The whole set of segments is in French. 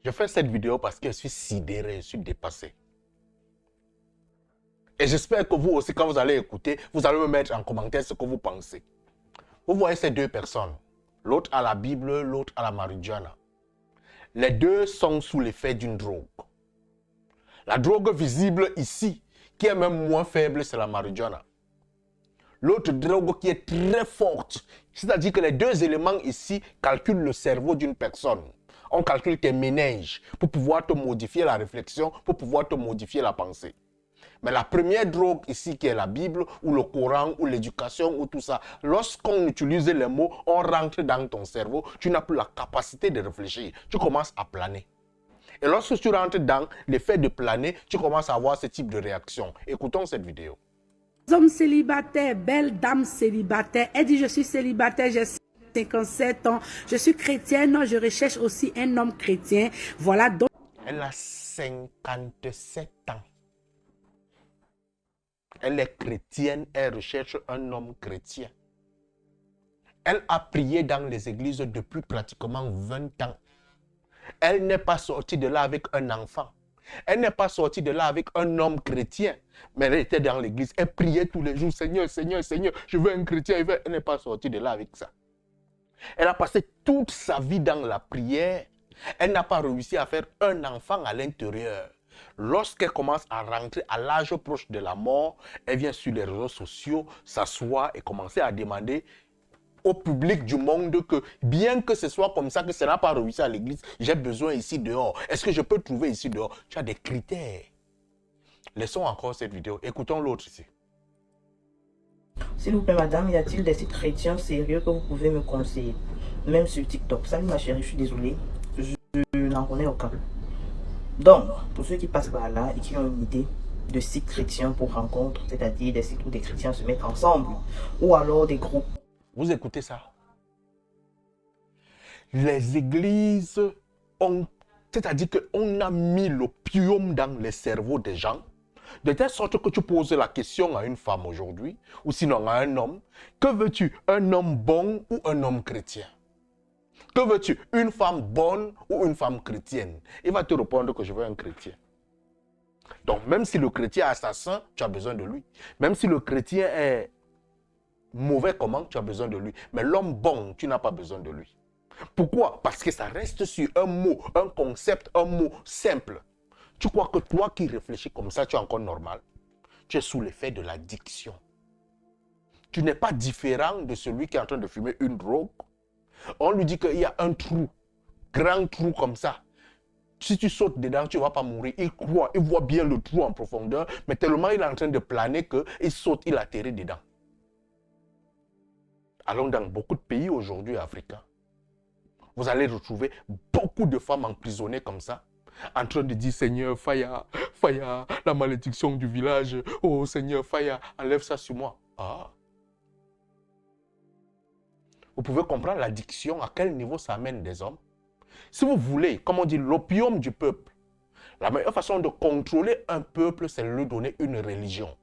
Je fais cette vidéo parce que je suis sidéré, je suis dépassé. Et j'espère que vous aussi, quand vous allez écouter, vous allez me mettre en commentaire ce que vous pensez. Vous voyez ces deux personnes. L'autre à la Bible, l'autre à la marijuana. Les deux sont sous l'effet d'une drogue. La drogue visible ici, qui est même moins faible, c'est la marijuana. L'autre drogue qui est très forte, c'est-à-dire que les deux éléments ici calculent le cerveau d'une personne. On calcule tes méninges pour pouvoir te modifier la réflexion, pour pouvoir te modifier la pensée. Mais la première drogue ici qui est la Bible ou le Coran ou l'éducation ou tout ça, lorsqu'on utilise les mots, on rentre dans ton cerveau, tu n'as plus la capacité de réfléchir. Tu commences à planer. Et lorsque tu rentres dans l'effet de planer, tu commences à avoir ce type de réaction. Écoutons cette vidéo. Homme célibataire, belle dame célibataire. Elle dit, je suis célibataire, j'ai 57 ans. Je suis chrétienne, je recherche aussi un homme chrétien. Voilà donc. Elle a 57 ans. Elle est chrétienne, elle recherche un homme chrétien. Elle a prié dans les églises depuis pratiquement 20 ans. Elle n'est pas sortie de là avec un enfant. Elle n'est pas sortie de là avec un homme chrétien. Mais elle était dans l'église. Elle priait tous les jours. Seigneur, Seigneur, Seigneur, je veux un chrétien. Elle n'est pas sortie de là avec ça. Elle a passé toute sa vie dans la prière. Elle n'a pas réussi à faire un enfant à l'intérieur. Lorsqu'elle commence à rentrer à l'âge proche de la mort, elle vient sur les réseaux sociaux, s'assoit et commencer à demander au public du monde que bien que ce soit comme ça, que ça n'a pas réussi à l'église, j'ai besoin ici dehors. Est-ce que je peux trouver ici dehors? Tu as des critères. Laissons encore cette vidéo. Écoutons l'autre ici. S'il vous plaît, madame, y a-t-il des sites chrétiens sérieux que vous pouvez me conseiller? Même sur TikTok. Salut ma chérie, je suis désolée. Je n'en connais aucun. Donc, pour ceux qui passent par là et qui ont une idée de sites chrétiens pour rencontres, c'est-à-dire des sites où des chrétiens se mettent ensemble, ou alors des groupes. Vous écoutez ça? Les églises ont, c'est-à-dire qu'on a mis l'opium dans les cerveaux des gens, de telle sorte que tu poses la question à une femme aujourd'hui, ou sinon à un homme, que veux-tu, un homme bon ou un homme chrétien? Que veux-tu, une femme bonne ou une femme chrétienne? Il va te répondre que je veux un chrétien. Donc même si le chrétien est assassin, tu as besoin de lui. Même si le chrétien est mauvais comment, tu as besoin de lui. Mais l'homme bon, tu n'as pas besoin de lui. Pourquoi? Parce que ça reste sur un mot, un concept, un mot simple. Tu crois que toi qui réfléchis comme ça, tu es encore normal? Tu es sous l'effet de l'addiction. Tu n'es pas différent de celui qui est en train de fumer une drogue. On lui dit qu'il y a un trou, grand trou comme ça. Si tu sautes dedans, tu ne vas pas mourir. Il croit, il voit bien le trou en profondeur, mais tellement il est en train de planer qu'il saute, il atterrit dedans. Allons dans beaucoup de pays aujourd'hui africains. Vous allez retrouver beaucoup de femmes emprisonnées comme ça, en train de dire Seigneur, Faya, Faya, la malédiction du village. Oh Seigneur, Faya, enlève ça sur moi. Ah. Vous pouvez comprendre l'addiction, à quel niveau ça amène des hommes. Si vous voulez, comme on dit, l'opium du peuple, la meilleure façon de contrôler un peuple, c'est de lui donner une religion.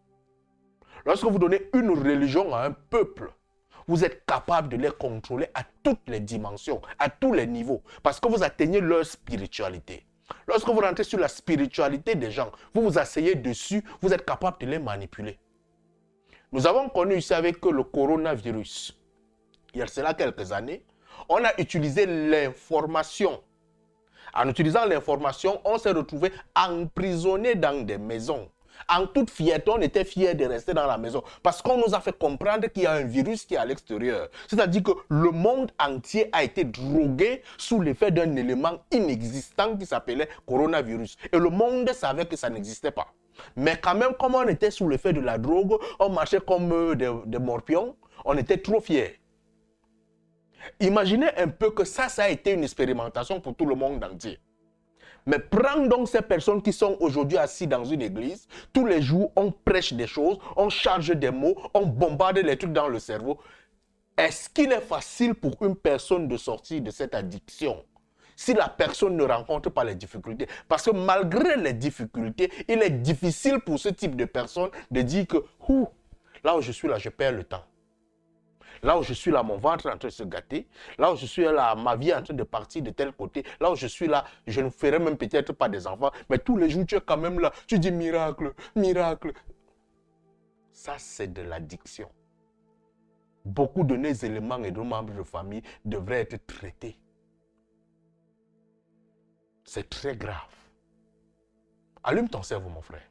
Lorsque vous donnez une religion à un peuple, vous êtes capable de les contrôler à toutes les dimensions, à tous les niveaux, parce que vous atteignez leur spiritualité. Lorsque vous rentrez sur la spiritualité des gens, vous vous asseyez dessus, vous êtes capable de les manipuler. Nous avons connu ici avec le coronavirus, il y a cela quelques années, on a utilisé l'information. En utilisant l'information, on s'est retrouvé emprisonné dans des maisons. En toute fierté, on était fiers de rester dans la maison parce qu'on nous a fait comprendre qu'il y a un virus qui est à l'extérieur. C'est-à-dire que le monde entier a été drogué sous l'effet d'un élément inexistant qui s'appelait coronavirus. Et le monde savait que ça n'existait pas. Mais quand même, comme on était sous l'effet de la drogue, on marchait comme des morpions, on était trop fiers. Imaginez un peu que ça a été une expérimentation pour tout le monde entier. Mais prends donc ces personnes qui sont aujourd'hui assises dans une église, tous les jours on prêche des choses, on charge des mots, on bombarde les trucs dans le cerveau. Est-ce qu'il est facile pour une personne de sortir de cette addiction si la personne ne rencontre pas les difficultés? Parce que malgré les difficultés, il est difficile pour ce type de personne de dire que là où je suis là, je perds le temps. Là où je suis là, mon ventre est en train de se gâter. Là où je suis là, ma vie est en train de partir de tel côté. Là où je suis là, je ne ferai même peut-être pas des enfants. Mais tous les jours, tu es quand même là. Tu dis miracle, miracle. Ça, c'est de l'addiction. Beaucoup de nos éléments et de nos membres de famille devraient être traités. C'est très grave. Allume ton cerveau, mon frère.